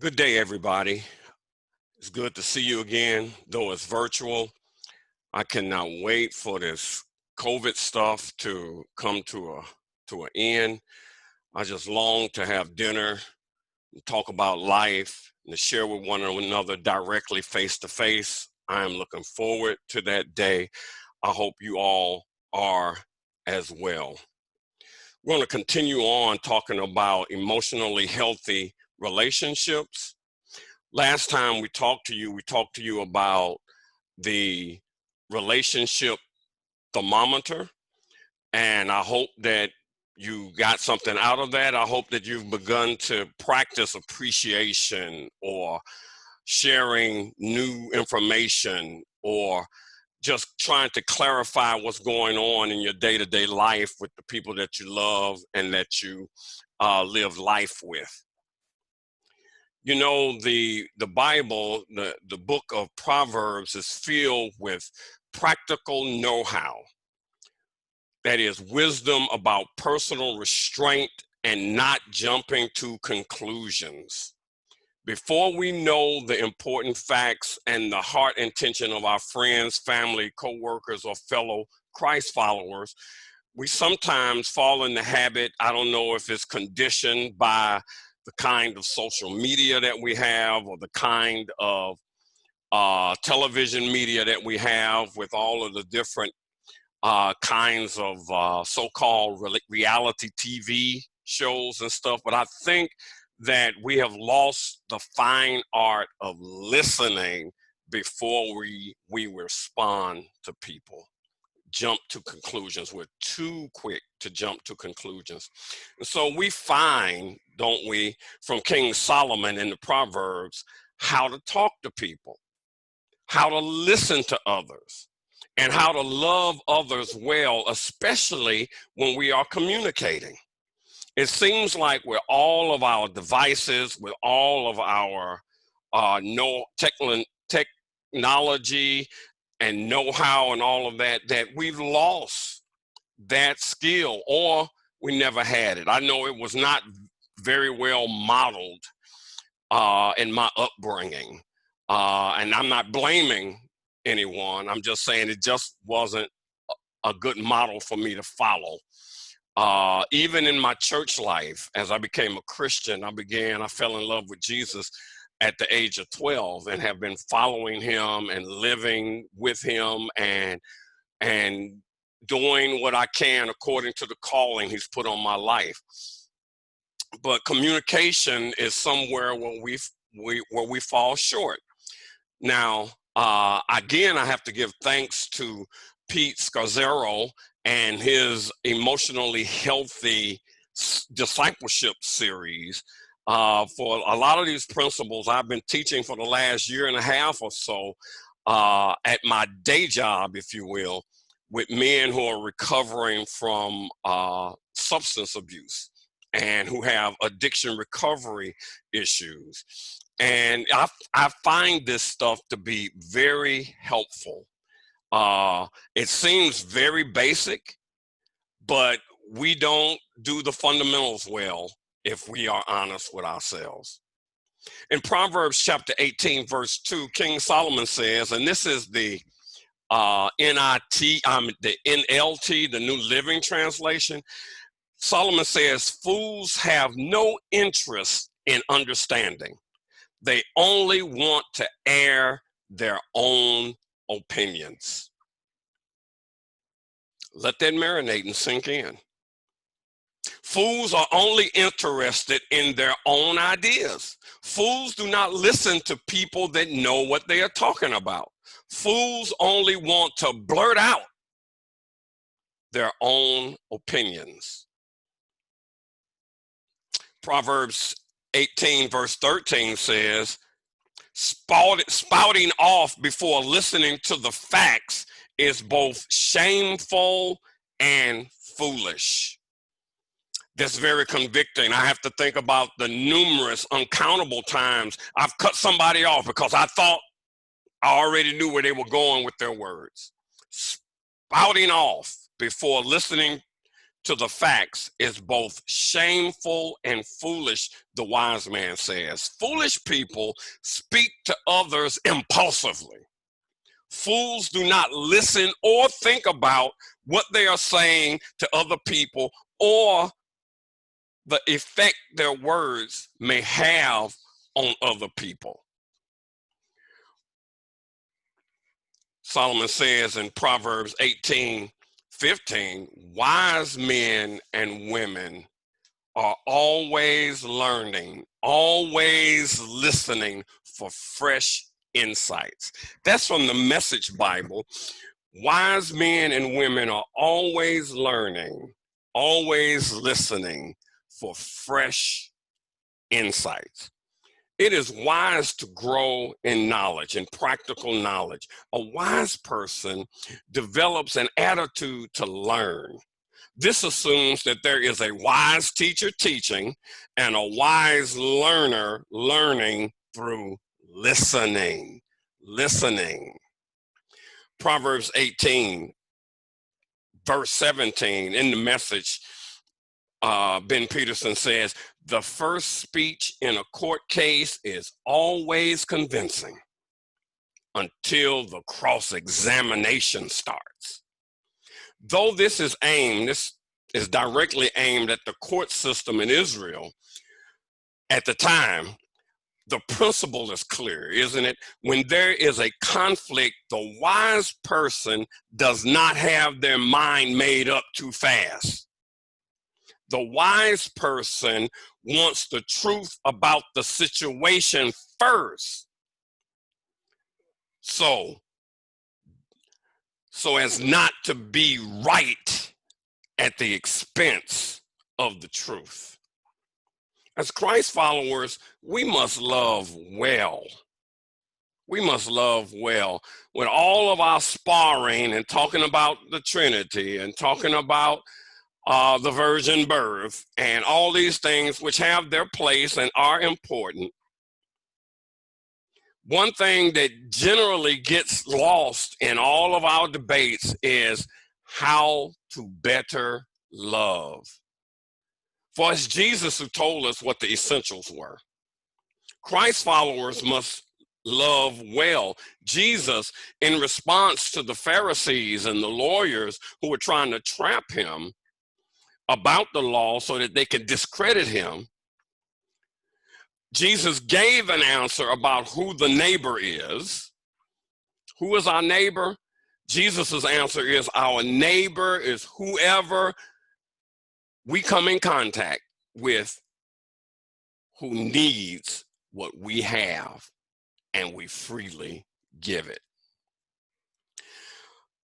Good day, everybody. It's good to see you again, though it's virtual. I cannot wait for this COVID stuff to come to an end. I just long to have dinner and talk about life and to share with one another directly face to face. I am looking forward to that day. I hope you all are as well. We're going to continue on talking about emotionally healthy relationships. Last time we talked to you about the relationship thermometer, and I hope that you got something out of that. I hope that you've begun to practice appreciation or sharing new information or just trying to clarify what's going on in your day-to-day life with the people that you love and that you live life with. You know, the Bible, the book of Proverbs is filled with practical know-how. That is wisdom about personal restraint and not jumping to conclusions. Before we know the important facts and the heart intention of our friends, family, co-workers, or fellow Christ followers, we sometimes fall in the habit, I don't know if it's conditioned by the kind of social media that we have or the kind of television media that we have with all of the different kinds of so-called reality TV shows and stuff. But I think that we have lost the fine art of listening before we respond to people. Jump to conclusions. We're too quick to jump to conclusions. And so we find, don't we, from King Solomon in the Proverbs, how to talk to people, how to listen to others, and how to love others well, especially when we are communicating. It seems like with all of our devices, with all of our technology and know-how and all of that, that we've lost that skill or we never had it. I know it was not very well modeled in my upbringing. And I'm not blaming anyone. I'm just saying it just wasn't a good model for me to follow. Even in my church life, as I became a Christian, I fell in love with Jesus at the age of 12 and have been following him and living with him and doing what I can according to the calling he's put on my life. But communication is somewhere where we fall short. Now, again, I have to give thanks to Pete Scazzaro and his emotionally healthy discipleship series. For a lot of these principles I've been teaching for the last year and a half or so at my day job, if you will, with men who are recovering from substance abuse and who have addiction recovery issues. And I find this stuff to be very helpful. It seems very basic, but we don't do the fundamentals well if we are honest with ourselves. In Proverbs chapter 18, verse 2, King Solomon says, and this is the the NLT, the New Living Translation. Solomon says, fools have no interest in understanding. They only want to air their own opinions. Let that marinate and sink in. Fools are only interested in their own ideas. Fools do not listen to people that know what they are talking about. Fools only want to blurt out their own opinions. Proverbs 18 verse 13 says, spouting off before listening to the facts is both shameful and foolish. That's very convicting. I have to think about the numerous, uncountable times I've cut somebody off because I thought I already knew where they were going with their words. Spouting off before listening to the facts is both shameful and foolish, the wise man says. Foolish people speak to others impulsively. Fools do not listen or think about what they are saying to other people or the effect their words may have on other people. Solomon says in Proverbs 18:15, wise men and women are always learning, always listening for fresh insights. That's from the Message Bible. Wise men and women are always learning, always listening for fresh insights. It is wise to grow in knowledge, in practical knowledge. A wise person develops an attitude to learn. This assumes that there is a wise teacher teaching and a wise learner learning through listening. Listening. Proverbs 18, verse 17, in the Message, Ben Peterson says, the first speech in a court case is always convincing until the cross-examination starts. Though this is directly aimed at the court system in Israel at the time, the principle is clear, isn't it? When there is a conflict, the wise person does not have their mind made up too fast. The wise person wants the truth about the situation first. So as not to be right at the expense of the truth. As Christ followers, we must love well. We must love well. With all of our sparring and talking about the Trinity and talking about the virgin birth and all these things which have their place and are important, one thing that generally gets lost in all of our debates is how to better love. For it's Jesus who told us what the essentials were. Christ followers must love well. Jesus, in response to the Pharisees and the lawyers who were trying to trap him about the law so that they could discredit him, Jesus gave an answer about who the neighbor is. Who is our neighbor? Jesus's answer is our neighbor is whoever we come in contact with who needs what we have and we freely give it.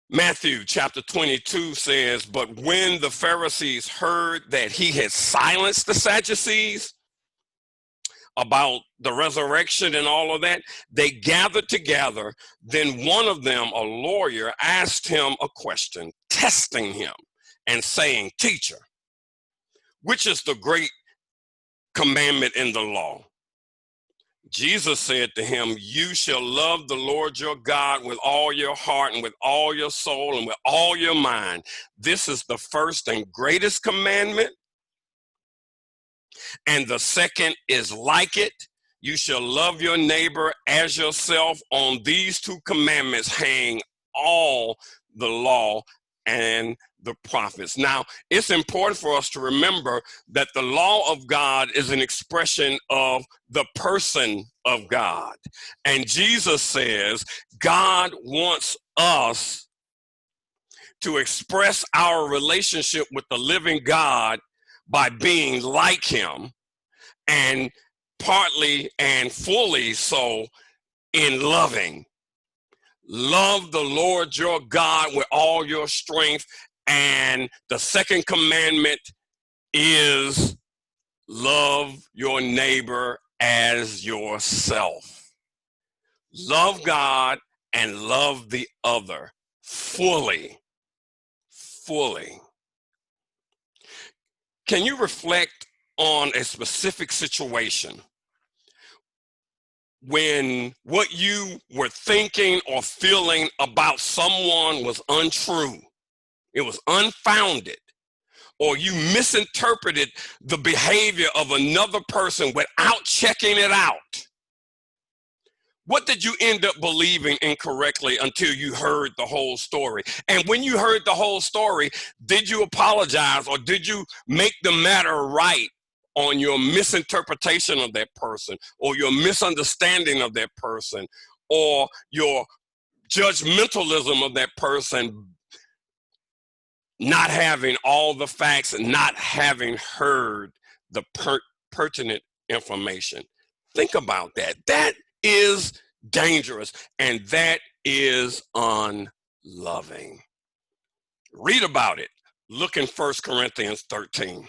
Matthew chapter 22 says, but when the Pharisees heard that he had silenced the Sadducees about the resurrection and all of that, they gathered together. Then one of them, a lawyer, asked him a question, testing him and saying, teacher, which is the great commandment in the law? Jesus said to him, you shall love the Lord your God with all your heart and with all your soul and with all your mind. This is the first and greatest commandment. And the second is like it. You shall love your neighbor as yourself. On these two commandments hang all the law and the prophets. Now, it's important for us to remember that the law of God is an expression of the person of God. And Jesus says God wants us to express our relationship with the living God by being like him, and partly and fully so in loving. Love the Lord your God with all your strength. And the second commandment is love your neighbor as yourself. Love God and love the other fully. Fully. Can you reflect on a specific situation when what you were thinking or feeling about someone was untrue? It was unfounded, or you misinterpreted the behavior of another person without checking it out. What did you end up believing incorrectly until you heard the whole story? And when you heard the whole story, did you apologize or did you make the matter right on your misinterpretation of that person, or your misunderstanding of that person, or your judgmentalism of that person, not having all the facts and not having heard the pertinent information? Think about that. That is dangerous, and that is unloving. Read about it. Look in 1 Corinthians 13.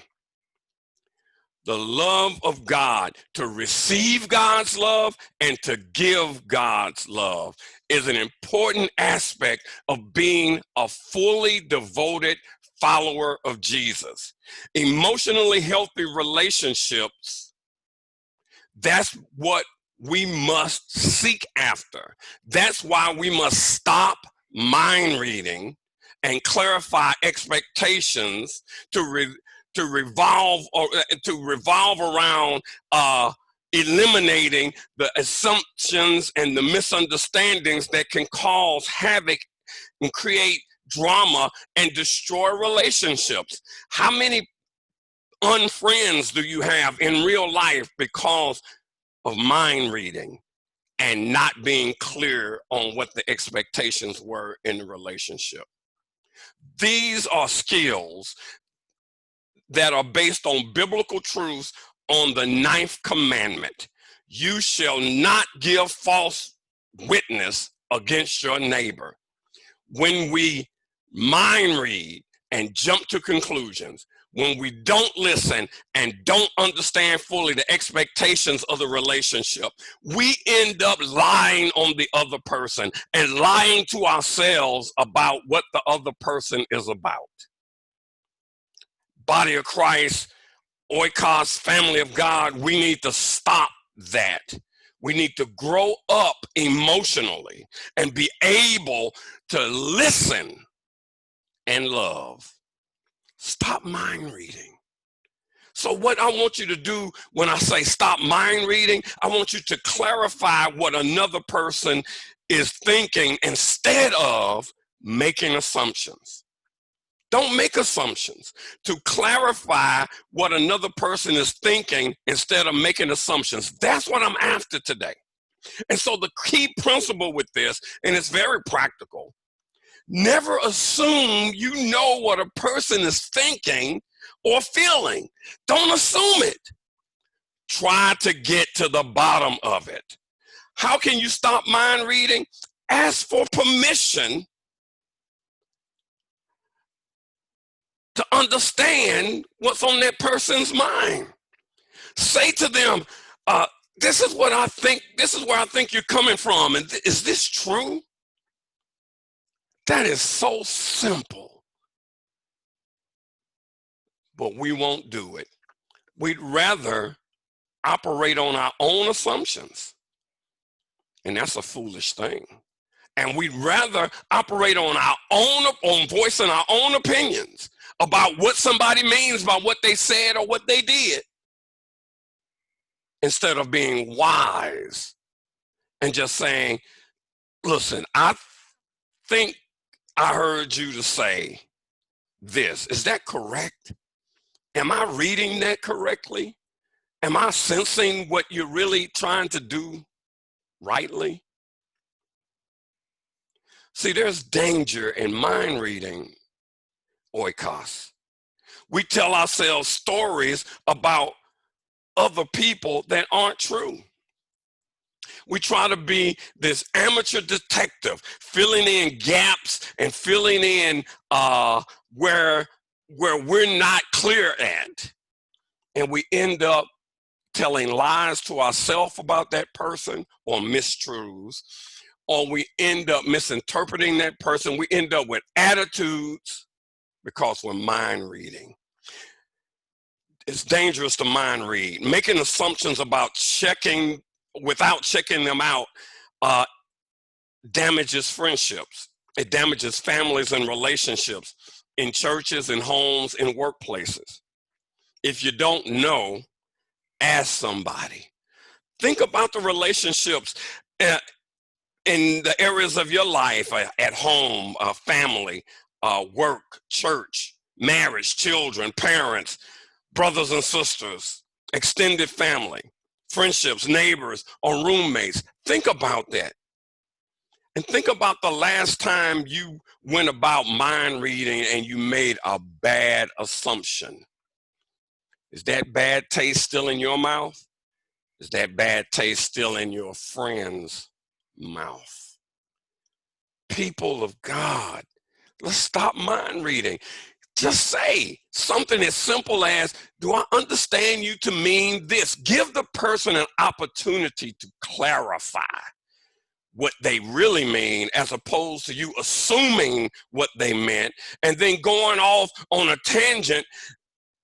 The love of God, to receive God's love and to give God's love, is an important aspect of being a fully devoted follower of Jesus. Emotionally healthy relationships, that's what we must seek after. That's why we must stop mind reading and clarify expectations to revolve around eliminating the assumptions and the misunderstandings that can cause havoc and create drama and destroy relationships. How many unfriends do you have in real life because of mind reading and not being clear on what the expectations were in the relationship? These are skills that are based on biblical truths on the 9th commandment. You shall not give false witness against your neighbor. When we mind read and jump to conclusions, when we don't listen and don't understand fully the expectations of the relationship, we end up lying on the other person and lying to ourselves about what the other person is about. Body of Christ, oikos, family of God, we need to stop that. We need to grow up emotionally and be able to listen and love. Stop mind reading. So what I want you to do when I say stop mind reading, I want you to clarify what another person is thinking instead of making assumptions. Don't make assumptions. To clarify what another person is thinking instead of making assumptions. That's what I'm after today. And so the key principle with this, and it's very practical, never assume you know what a person is thinking or feeling. Don't assume it. Try to get to the bottom of it. How can you stop mind reading? Ask for permission to understand what's on that person's mind. Say to them, this is what I think, this is where I think you're coming from, and is this true? That is so simple, but we won't do it. We'd rather operate on our own assumptions, and that's a foolish thing. And we'd rather operate on our own voicing our own opinions about what somebody means by what they said or what they did, instead of being wise and just saying, listen, I think I heard you to say this. Is that correct? Am I reading that correctly? Am I sensing what you're really trying to do rightly? See, there's danger in mind reading, oikos. We tell ourselves stories about other people that aren't true. We try to be this amateur detective, filling in gaps and filling in where we're not clear at. And we end up telling lies to ourselves about that person, or mistruths, or we end up misinterpreting that person. We end up with attitudes because we're mind reading. It's dangerous to mind read. Making assumptions about without checking them out damages friendships. It damages families and relationships. in churches, in homes, in workplaces. If you don't know, ask somebody. Think about the relationships in the areas of your life, at home, family, work, church, marriage, children, parents, brothers and sisters, extended family, friendships, neighbors, or roommates. Think about that. And think about the last time you went about mind reading and you made a bad assumption. Is that bad taste still in your mouth? Is that bad taste still in your friend's mouth? People of God, let's stop mind reading. Just say something as simple as, do I understand you to mean this? Give the person an opportunity to clarify what they really mean, as opposed to you assuming what they meant and then going off on a tangent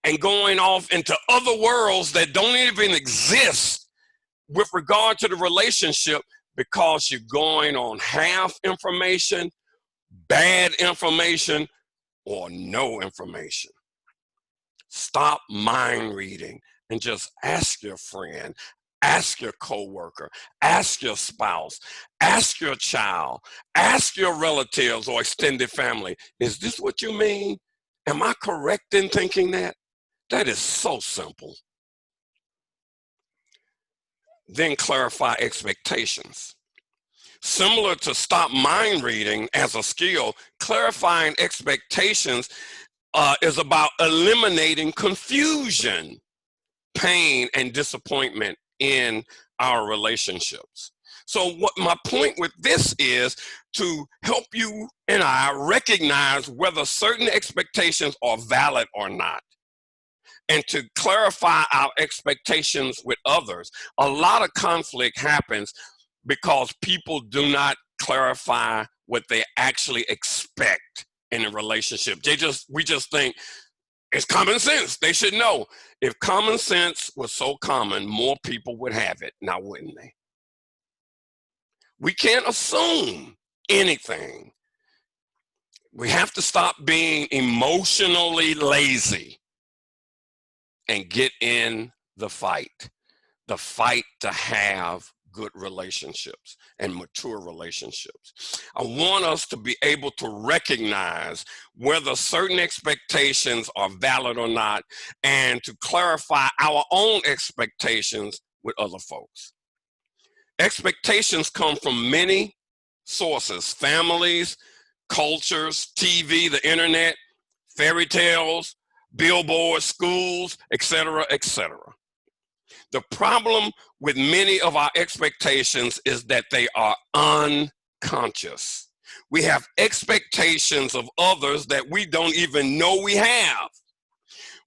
and going off into other worlds that don't even exist with regard to the relationship, because you're going on half information, bad information, or no information. Stop mind reading and just ask your friend, ask your coworker, ask your spouse, ask your child, ask your relatives or extended family, is this what you mean? Am I correct in thinking that? That is so simple. Then clarify expectations. Similar to stop mind reading as a skill, clarifying expectations is about eliminating confusion, pain, and disappointment in our relationships. So what my point with this is to help you and I recognize whether certain expectations are valid or not, and to clarify our expectations with others. A lot of conflict happens because people do not clarify what they actually expect in a relationship. We just think it's common sense. They should know. If common sense was so common, more people would have it, now wouldn't they? We can't assume anything. We have to stop being emotionally lazy and get in the fight to have good relationships and mature relationships. I want us to be able to recognize whether certain expectations are valid or not, and to clarify our own expectations with other folks. Expectations come from many sources: families, cultures, TV, the internet, fairy tales, billboards, schools, etc., etc. The problem with many of our expectations is that they are unconscious. We have expectations of others that we don't even know we have.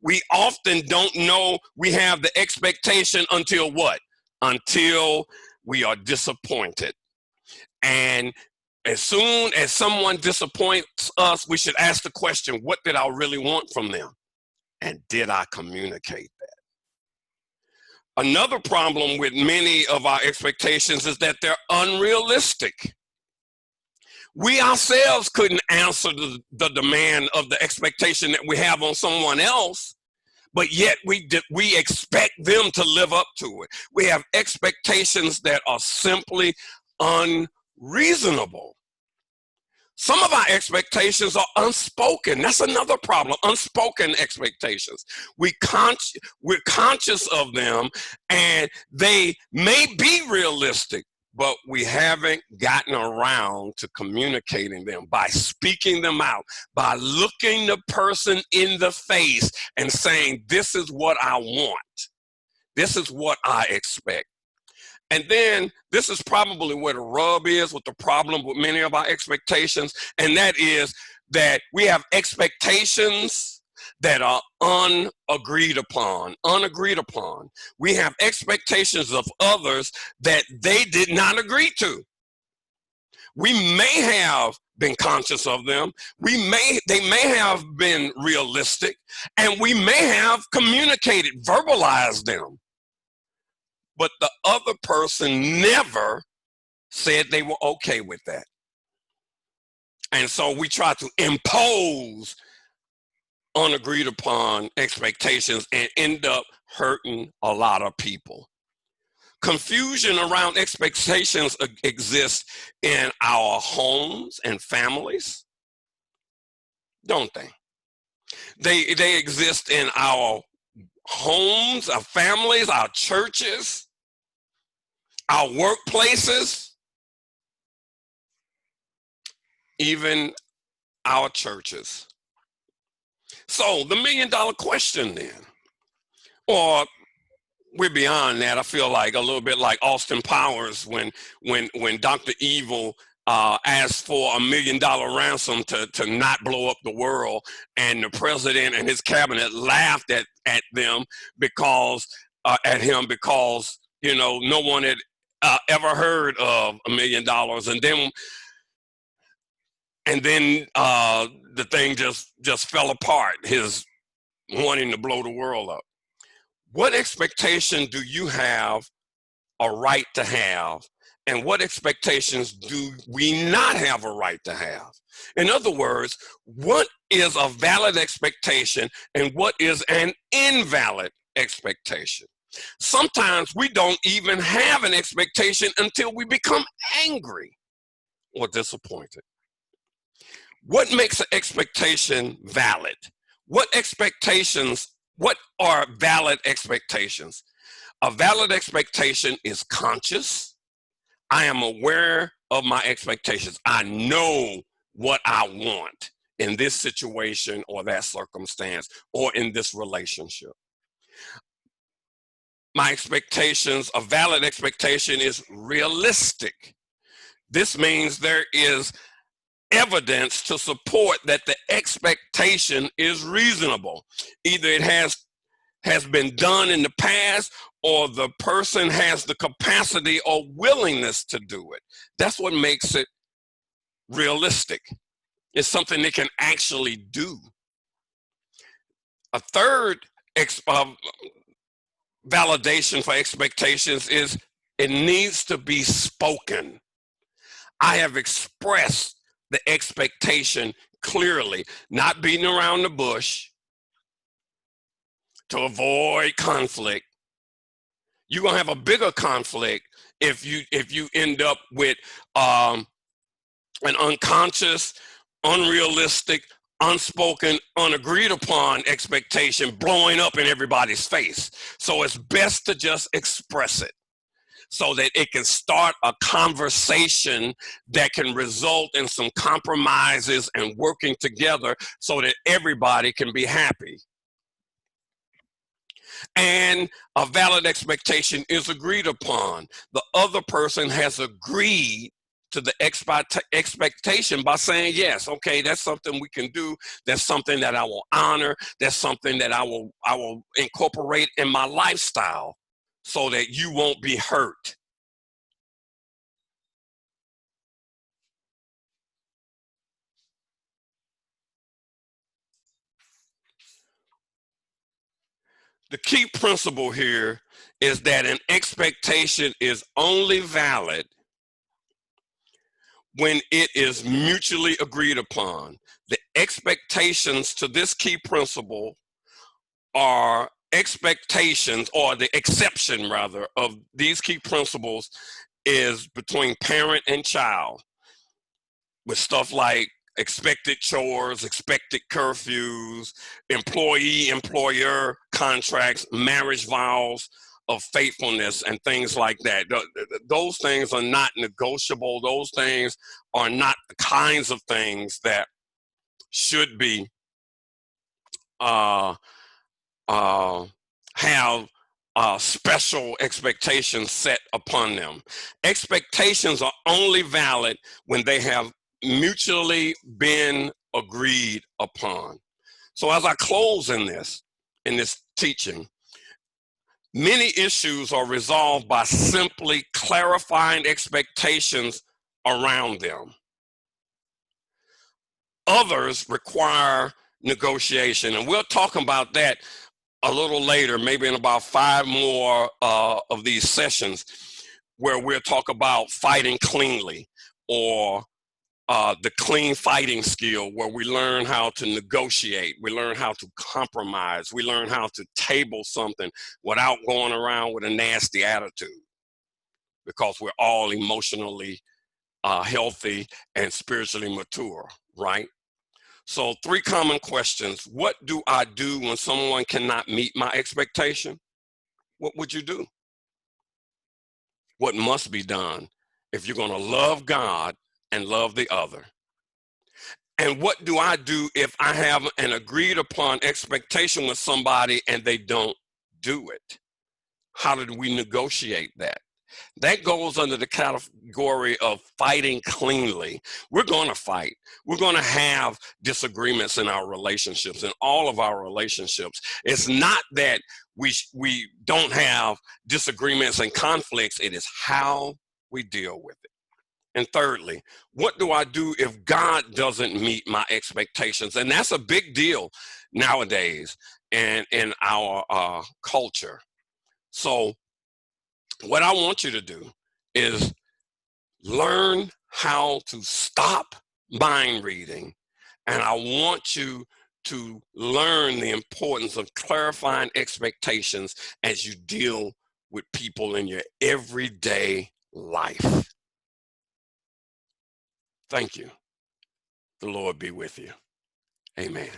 We often don't know we have the expectation until what? Until we are disappointed. And as soon as someone disappoints us, we should ask the question, what did I really want from them? And did I communicate that? Another problem with many of our expectations is that they're unrealistic. We ourselves couldn't answer the demand of the expectation that we have on someone else, but yet we expect them to live up to it. We have expectations that are simply unreasonable. Some of our expectations are unspoken. That's another problem, unspoken expectations. We're conscious of them, and they may be realistic, but we haven't gotten around to communicating them by speaking them out, by looking the person in the face and saying, this is what I want. This is what I expect. And then this is probably where the rub is with the problem with many of our expectations, and that is that we have expectations that are unagreed upon. We have expectations of others that they did not agree to. We may have been conscious of them. They may have been realistic, and we may have communicated, verbalized them. But the other person never said they were okay with that. And so we try to impose unagreed upon expectations and end up hurting a lot of people. Confusion around expectations exists in our homes and families, don't they? They exist in our homes, our families, our churches, our workplaces, even our churches. So the $1,000,000 question then, or we're beyond that. I feel like a little bit like Austin Powers when Dr. Evil asked for $1,000,000 ransom to not blow up the world, and the president and his cabinet laughed at them because at him because no one had ever heard of $1,000,000, and then the thing just fell apart. His wanting to blow the world up. What expectation do you have a right to have, and what expectations do we not have a right to have? In other words, what is a valid expectation and what is an invalid expectation? Sometimes we don't even have an expectation until we become angry or disappointed. What makes an expectation valid? What are valid expectations? A valid expectation is conscious. I am aware of my expectations. I know what I want in this situation or that circumstance or in this relationship. My expectations, a valid expectation is realistic. This means there is evidence to support that the expectation is reasonable. Either it has been done in the past, or the person has the capacity or willingness to do it. That's what makes it realistic. It's something they can actually do. A third validation for expectations is it needs to be spoken. I have expressed the expectation clearly, not beating around the bush to avoid conflict. You're gonna have a bigger conflict if you end up with an unconscious, unrealistic, unspoken, unagreed upon expectation blowing up in everybody's face. So it's best to just express it, so that it can start a conversation that can result in some compromises and working together so that everybody can be happy. And a valid expectation is agreed upon. The other person has agreed to the expectation by saying, yes, okay, that's something we can do. That's something that I will honor. That's something that I will incorporate in my lifestyle, so that you won't be hurt. The key principle here is that an expectation is only valid when it is mutually agreed upon. The expectations to this key principle are expectations, or the exception rather, of these key principles is between parent and child, with stuff like expected chores, expected curfews, employee-employer contracts, marriage vows of faithfulness, and things like that. Those things are not negotiable. Those things are not the kinds of things that should be have special expectations set upon them. Expectations are only valid when they have mutually been agreed upon. So as I close in this teaching, many issues are resolved by simply clarifying expectations around them. Others require negotiation, and we'll talk about that a little later, maybe in about 5 more of these sessions, where we'll talk about fighting cleanly, or the clean fighting skill, where we learn how to negotiate, we learn how to compromise, we learn how to table something without going around with a nasty attitude, because we're all emotionally healthy and spiritually mature, right? So 3 common questions. What do I do when someone cannot meet my expectation? What would you do? What must be done if you're going to love God and love the other? And what do I do if I have an agreed upon expectation with somebody and they don't do it? How did we negotiate that? That goes under the category of fighting cleanly. We're going to fight. We're going to have disagreements in our relationships, in all of our relationships. It's not that we don't have disagreements and conflicts. It is how we deal with it. And thirdly, what do I do if God doesn't meet my expectations? And that's a big deal nowadays and in our culture. So what I want you to do is learn how to stop mind reading. And I want you to learn the importance of clarifying expectations as you deal with people in your everyday life. Thank you. The Lord be with you. Amen.